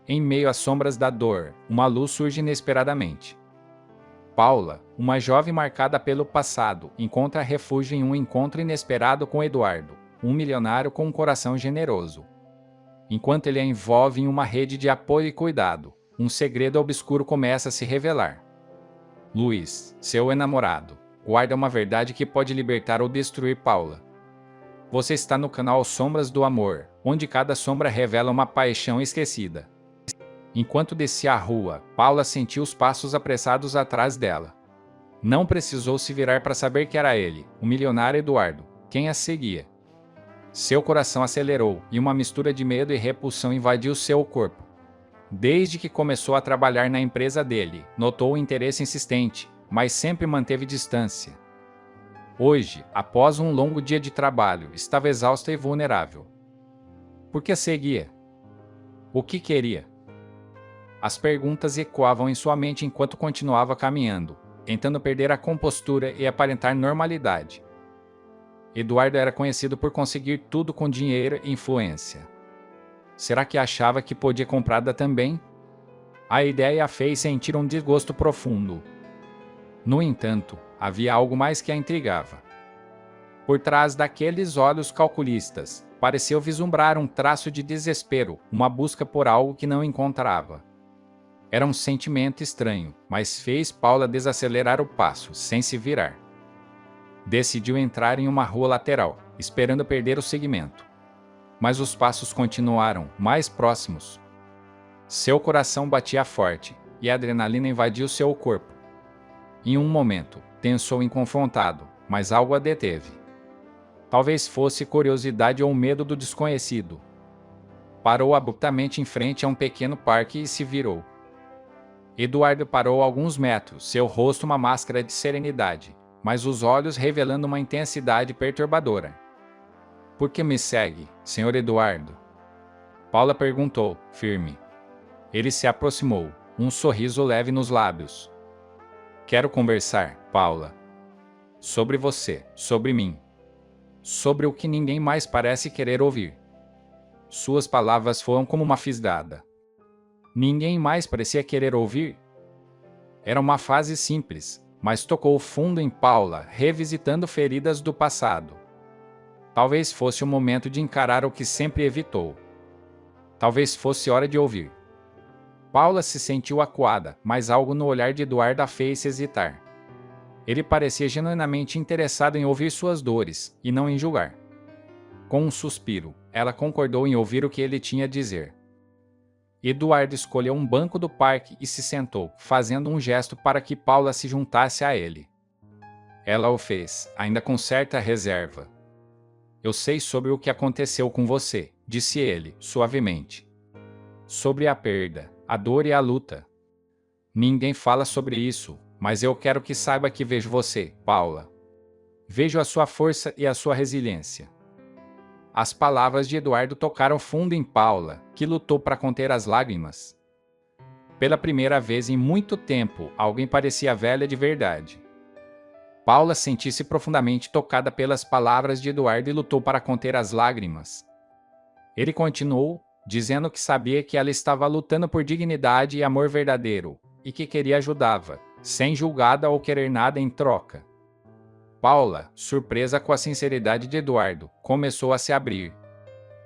Em meio às sombras da dor, uma luz surge inesperadamente. Paula, uma jovem marcada pelo passado, encontra refúgio em um encontro inesperado com Eduardo, um milionário com um coração generoso. Enquanto ele a envolve em uma rede de apoio e cuidado, um segredo obscuro começa a se revelar. Luiz, seu enamorado, guarda uma verdade que pode libertar ou destruir Paula. Você está no canal Sombras do Amor, onde cada sombra revela uma paixão esquecida. Enquanto descia a rua, Paula sentiu os passos apressados atrás dela. Não precisou se virar para saber que era ele, o milionário Eduardo, quem a seguia. Seu coração acelerou e uma mistura de medo e repulsão invadiu seu corpo. Desde que começou a trabalhar na empresa dele, notou o interesse insistente, mas sempre manteve distância. Hoje, após um longo dia de trabalho, estava exausta e vulnerável. Por que seguia? O que queria? As perguntas ecoavam em sua mente enquanto continuava caminhando, tentando perder a compostura e aparentar normalidade. Eduardo era conhecido por conseguir tudo com dinheiro e influência. Será que achava que podia comprá-la também? A ideia a fez sentir um desgosto profundo. No entanto, havia algo mais que a intrigava. Por trás daqueles olhos calculistas, pareceu vislumbrar um traço de desespero, uma busca por algo que não encontrava. Era um sentimento estranho, mas fez Paula desacelerar o passo, sem se virar. Decidiu entrar em uma rua lateral, esperando perder o segmento. Mas os passos continuaram, mais próximos. Seu coração batia forte, e a adrenalina invadiu seu corpo. Em um momento, tensou inconfrontado, mas algo a deteve. Talvez fosse curiosidade ou medo do desconhecido. Parou abruptamente em frente a um pequeno parque e se virou. Eduardo parou a alguns metros, seu rosto uma máscara de serenidade, mas os olhos revelando uma intensidade perturbadora. Por que me segue, Sr. Eduardo? Paula perguntou, firme. Ele se aproximou, um sorriso leve nos lábios. Quero conversar, Paula. Sobre você, sobre mim. Sobre o que ninguém mais parece querer ouvir. Suas palavras foram como uma fisgada. Ninguém mais parecia querer ouvir? Era uma frase simples, mas tocou fundo em Paula, revisitando feridas do passado. Talvez fosse o momento de encarar o que sempre evitou. Talvez fosse hora de ouvir. Paula se sentiu acuada, mas algo no olhar de Eduardo a fez hesitar. Ele parecia genuinamente interessado em ouvir suas dores, e não em julgar. Com um suspiro, ela concordou em ouvir o que ele tinha a dizer. Eduardo escolheu um banco do parque e se sentou, fazendo um gesto para que Paula se juntasse a ele. Ela o fez, ainda com certa reserva. Eu sei sobre o que aconteceu com você, disse ele, suavemente. Sobre a perda, a dor e a luta. Ninguém fala sobre isso, mas eu quero que saiba que vejo você, Paula. Vejo a sua força e a sua resiliência. As palavras de Eduardo tocaram fundo em Paula, que lutou para conter as lágrimas. Pela primeira vez em muito tempo, alguém parecia velha de verdade. Paula sentiu-se profundamente tocada pelas palavras de Eduardo e lutou para conter as lágrimas. Ele continuou, dizendo que sabia que ela estava lutando por dignidade e amor verdadeiro, e que queria ajudá-la, sem julgada ou querer nada em troca. Paula, surpresa com a sinceridade de Eduardo, começou a se abrir.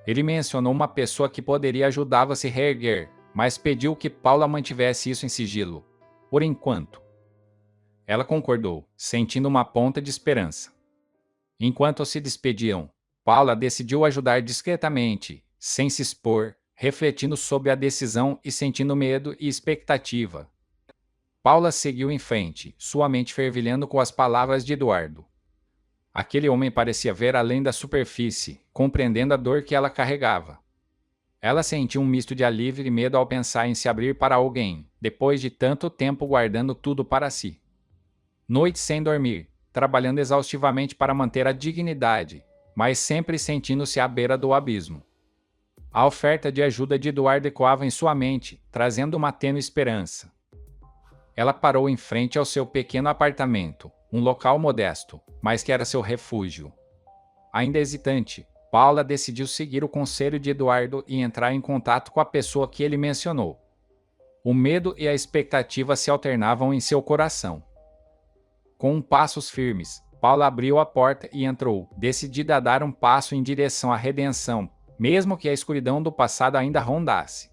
Ele mencionou uma pessoa que poderia ajudá-la a se reerguer, mas pediu que Paula mantivesse isso em sigilo, por enquanto. Ela concordou, sentindo uma ponta de esperança. Enquanto se despediam, Paula decidiu ajudar discretamente, sem se expor, refletindo sobre a decisão e sentindo medo e expectativa. Paula seguiu em frente, sua mente fervilhando com as palavras de Eduardo. Aquele homem parecia ver além da superfície, compreendendo a dor que ela carregava. Ela sentiu um misto de alívio e medo ao pensar em se abrir para alguém, depois de tanto tempo guardando tudo para si. Noites sem dormir, trabalhando exaustivamente para manter a dignidade, mas sempre sentindo-se à beira do abismo. A oferta de ajuda de Eduardo ecoava em sua mente, trazendo uma tênue esperança. Ela parou em frente ao seu pequeno apartamento, um local modesto, mas que era seu refúgio. Ainda hesitante, Paula decidiu seguir o conselho de Eduardo e entrar em contato com a pessoa que ele mencionou. O medo e a expectativa se alternavam em seu coração. Com passos firmes, Paula abriu a porta e entrou, decidida a dar um passo em direção à redenção, mesmo que a escuridão do passado ainda rondasse.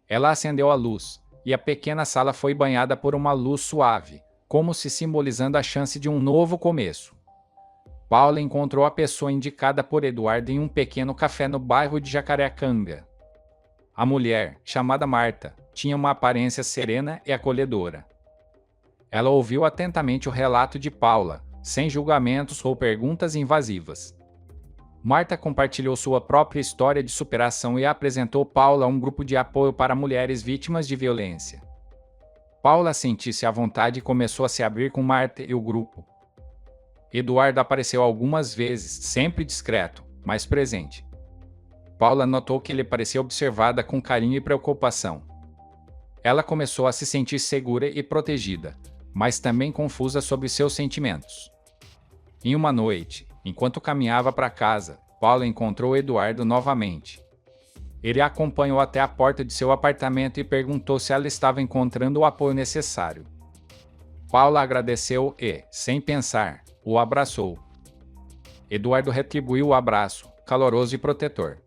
Ela acendeu a luz, e a pequena sala foi banhada por uma luz suave, como se simbolizando a chance de um novo começo. Paula encontrou a pessoa indicada por Eduardo em um pequeno café no bairro de Jacarecanga. A mulher, chamada Marta, tinha uma aparência serena e acolhedora. Ela ouviu atentamente o relato de Paula, sem julgamentos ou perguntas invasivas. Marta compartilhou sua própria história de superação e apresentou Paula a um grupo de apoio para mulheres vítimas de violência. Paula sentiu-se à vontade e começou a se abrir com Marta e o grupo. Eduardo apareceu algumas vezes, sempre discreto, mas presente. Paula notou que ele parecia observada com carinho e preocupação. Ela começou a se sentir segura e protegida, mas também confusa sobre seus sentimentos. Em uma noite, enquanto caminhava para casa, Paula encontrou Eduardo novamente. Ele a acompanhou até a porta de seu apartamento e perguntou se ela estava encontrando o apoio necessário. Paula agradeceu e, sem pensar, o abraçou. Eduardo retribuiu o abraço, caloroso e protetor.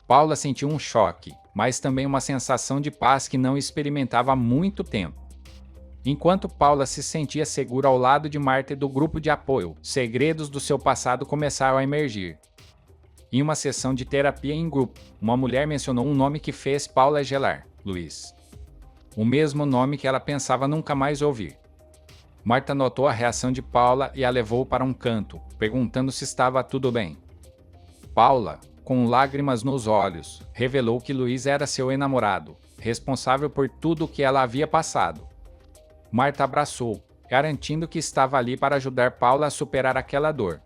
Paula sentiu um choque, mas também uma sensação de paz que não experimentava há muito tempo. Enquanto Paula se sentia segura ao lado de Marta e do grupo de apoio, segredos do seu passado começaram a emergir. Em uma sessão de terapia em grupo, uma mulher mencionou um nome que fez Paula gelar: Luiz. O mesmo nome que ela pensava nunca mais ouvir. Marta notou a reação de Paula e a levou para um canto, perguntando se estava tudo bem. Paula, com lágrimas nos olhos, revelou que Luiz era seu enamorado, responsável por tudo o que ela havia passado. Marta abraçou, garantindo que estava ali para ajudar Paula a superar aquela dor.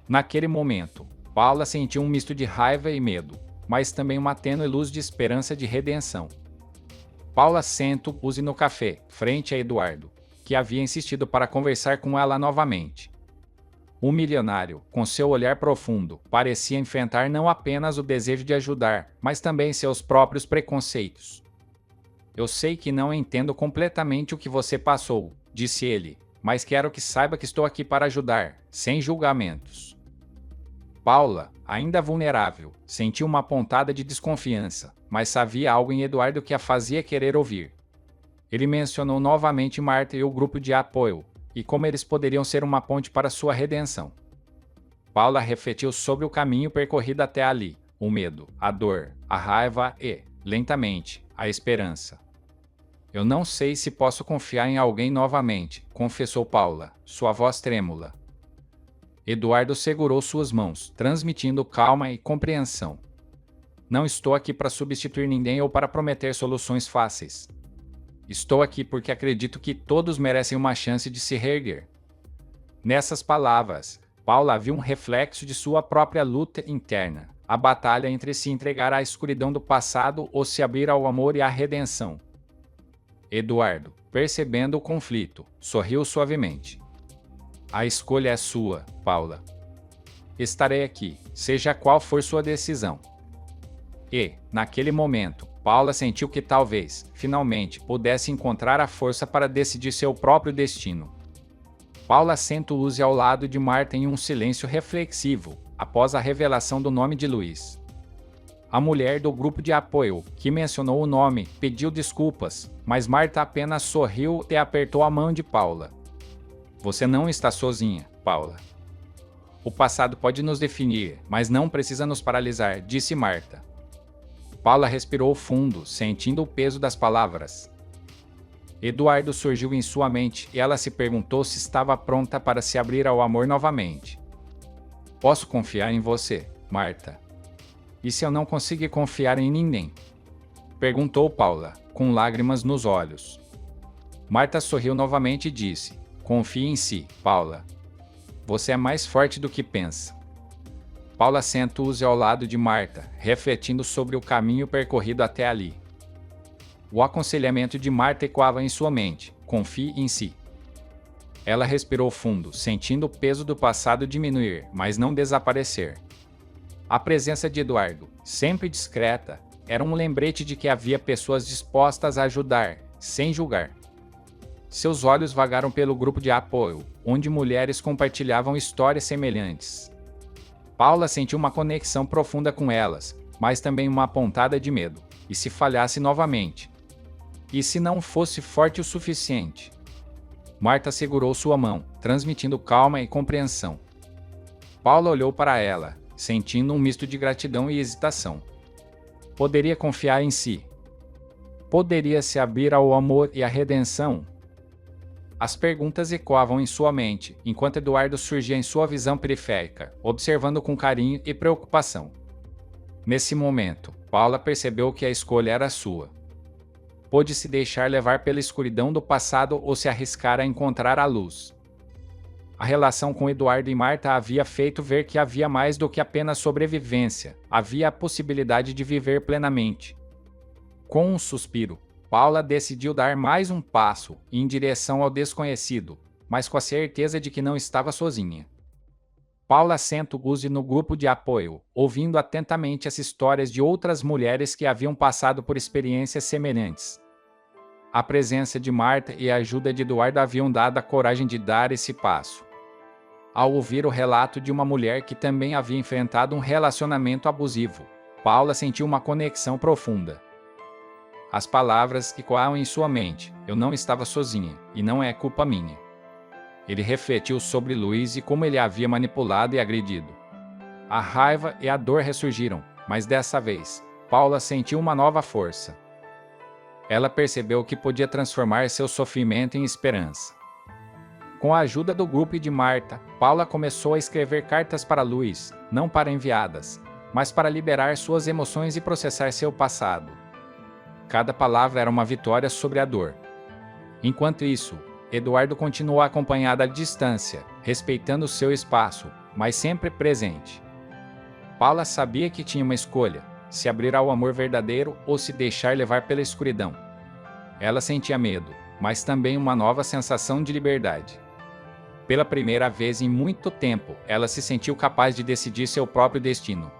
Naquele momento, Paula sentiu um misto de raiva e medo, mas também uma tênue luz de esperança de redenção. Paula sentou-se no café, frente a Eduardo, que havia insistido para conversar com ela novamente. O milionário, com seu olhar profundo, parecia enfrentar não apenas o desejo de ajudar, mas também seus próprios preconceitos. Eu sei que não entendo completamente o que você passou, disse ele, mas quero que saiba que estou aqui para ajudar, sem julgamentos. Paula, ainda vulnerável, sentiu uma pontada de desconfiança, mas havia algo em Eduardo que a fazia querer ouvir. Ele mencionou novamente Marta e o grupo de apoio, e como eles poderiam ser uma ponte para sua redenção. Paula refletiu sobre o caminho percorrido até ali, o medo, a dor, a raiva e, lentamente, a esperança. Eu não sei se posso confiar em alguém novamente, confessou Paula, sua voz trêmula. Eduardo segurou suas mãos, transmitindo calma e compreensão. Não estou aqui para substituir ninguém ou para prometer soluções fáceis. Estou aqui porque acredito que todos merecem uma chance de se reerguer. Nessas palavras, Paula viu um reflexo de sua própria luta interna, a batalha entre se entregar à escuridão do passado ou se abrir ao amor e à redenção. Eduardo, percebendo o conflito, sorriu suavemente. A escolha é sua, Paula. Estarei aqui, seja qual for sua decisão. E, naquele momento, Paula sentiu que talvez, finalmente, pudesse encontrar a força para decidir seu próprio destino. Paula sentou-se ao lado de Marta em um silêncio reflexivo, após a revelação do nome de Luiz. A mulher do grupo de apoio, que mencionou o nome, pediu desculpas, mas Marta apenas sorriu e apertou a mão de Paula. Você não está sozinha, Paula. O passado pode nos definir, mas não precisa nos paralisar, disse Marta. Paula respirou fundo, sentindo o peso das palavras. Eduardo surgiu em sua mente e ela se perguntou se estava pronta para se abrir ao amor novamente. Posso confiar em você, Marta? E se eu não conseguir confiar em ninguém? Perguntou Paula, com lágrimas nos olhos. Marta sorriu novamente e disse: confie em si, Paula. Você é mais forte do que pensa. Paula sentou-se ao lado de Marta, refletindo sobre o caminho percorrido até ali. O aconselhamento de Marta ecoava em sua mente: confie em si. Ela respirou fundo, sentindo o peso do passado diminuir, mas não desaparecer. A presença de Eduardo, sempre discreta, era um lembrete de que havia pessoas dispostas a ajudar, sem julgar. Seus olhos vagaram pelo grupo de apoio, onde mulheres compartilhavam histórias semelhantes. Paula sentiu uma conexão profunda com elas, mas também uma pontada de medo. E se falhasse novamente? E se não fosse forte o suficiente? Marta segurou sua mão, transmitindo calma e compreensão. Paula olhou para ela, sentindo um misto de gratidão e hesitação. Poderia confiar em si. Poderia se abrir ao amor e à redenção. As perguntas ecoavam em sua mente, enquanto Eduardo surgia em sua visão periférica, observando com carinho e preocupação. Nesse momento, Paula percebeu que a escolha era sua. Pôde se deixar levar pela escuridão do passado ou se arriscar a encontrar a luz. A relação com Eduardo e Marta havia feito ver que havia mais do que apenas sobrevivência, havia a possibilidade de viver plenamente. Com um suspiro, Paula decidiu dar mais um passo em direção ao desconhecido, mas com a certeza de que não estava sozinha. Paula sentou-se no grupo de apoio, ouvindo atentamente as histórias de outras mulheres que haviam passado por experiências semelhantes. A presença de Marta e a ajuda de Eduardo haviam dado a coragem de dar esse passo. Ao ouvir o relato de uma mulher que também havia enfrentado um relacionamento abusivo, Paula sentiu uma conexão profunda. As palavras ecoaram em sua mente: eu não estava sozinha, e não é culpa minha. Ele refletiu sobre Luiz e como ele havia manipulado e agredido. A raiva e a dor ressurgiram, mas dessa vez, Paula sentiu uma nova força. Ela percebeu que podia transformar seu sofrimento em esperança. Com a ajuda do grupo e de Marta, Paula começou a escrever cartas para Luiz, não para enviadas, mas para liberar suas emoções e processar seu passado. Cada palavra era uma vitória sobre a dor. Enquanto isso, Eduardo continuou acompanhado à distância, respeitando seu espaço, mas sempre presente. Paula sabia que tinha uma escolha: se abrir ao amor verdadeiro ou se deixar levar pela escuridão. Ela sentia medo, mas também uma nova sensação de liberdade. Pela primeira vez em muito tempo, ela se sentiu capaz de decidir seu próprio destino.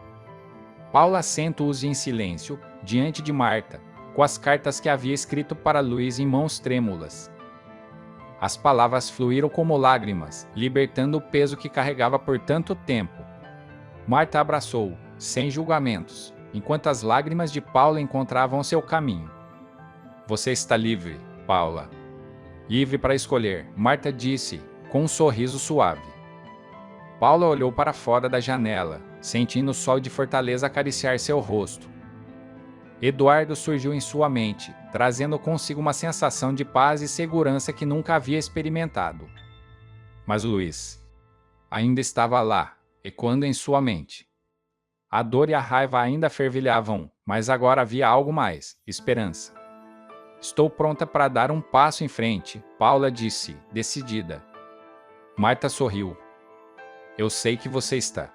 Paula sentou-se em silêncio, diante de Marta, com as cartas que havia escrito para Luiz em mãos trêmulas. As palavras fluíram como lágrimas, libertando o peso que carregava por tanto tempo. Marta abraçou-o, sem julgamentos, enquanto as lágrimas de Paula encontravam seu caminho. Você está livre, Paula. Livre para escolher, Marta disse, com um sorriso suave. Paula olhou para fora da janela, sentindo o sol de Fortaleza acariciar seu rosto. Eduardo surgiu em sua mente, trazendo consigo uma sensação de paz e segurança que nunca havia experimentado. Mas Luiz ainda estava lá, ecoando em sua mente. A dor e a raiva ainda fervilhavam, mas agora havia algo mais: esperança. Estou pronta para dar um passo em frente, Paula disse, decidida. Marta sorriu. Eu sei que você está.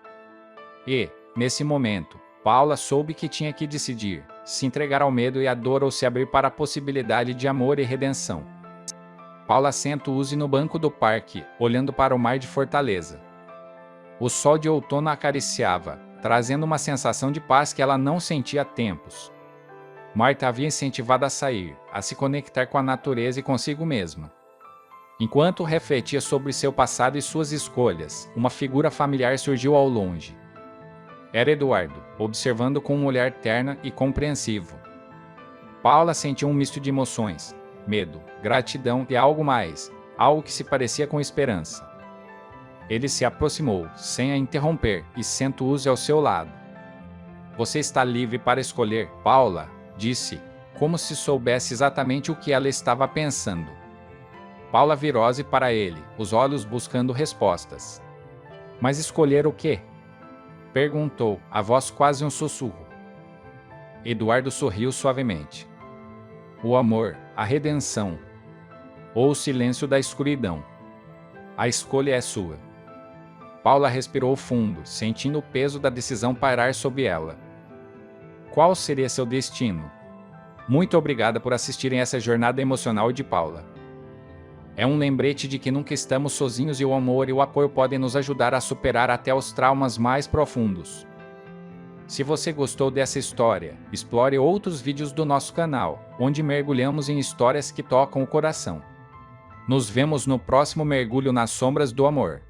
E, nesse momento, Paula soube que tinha que decidir: se entregar ao medo e à dor ou se abrir para a possibilidade de amor e redenção. Paula sentou-se no banco do parque, olhando para o mar de Fortaleza. O sol de outono a acariciava, trazendo uma sensação de paz que ela não sentia há tempos. Marta havia incentivado a sair, a se conectar com a natureza e consigo mesma. Enquanto refletia sobre seu passado e suas escolhas, uma figura familiar surgiu ao longe. Era Eduardo, observando com um olhar terno e compreensivo. Paula sentiu um misto de emoções: medo, gratidão e algo mais, algo que se parecia com esperança. Ele se aproximou, sem a interromper, e sentou-se ao seu lado. Você está livre para escolher, Paula, disse, como se soubesse exatamente o que ela estava pensando. Paula virou-se para ele, os olhos buscando respostas. Mas escolher o quê? Perguntou, a voz quase um sussurro. Eduardo sorriu suavemente. O amor, a redenção, ou o silêncio da escuridão. A escolha é sua. Paula respirou fundo, sentindo o peso da decisão pairar sobre ela. Qual seria seu destino? Muito obrigada por assistirem essa jornada emocional de Paula. É um lembrete de que nunca estamos sozinhos e o amor e o apoio podem nos ajudar a superar até os traumas mais profundos. Se você gostou dessa história, explore outros vídeos do nosso canal, onde mergulhamos em histórias que tocam o coração. Nos vemos no próximo mergulho nas sombras do amor.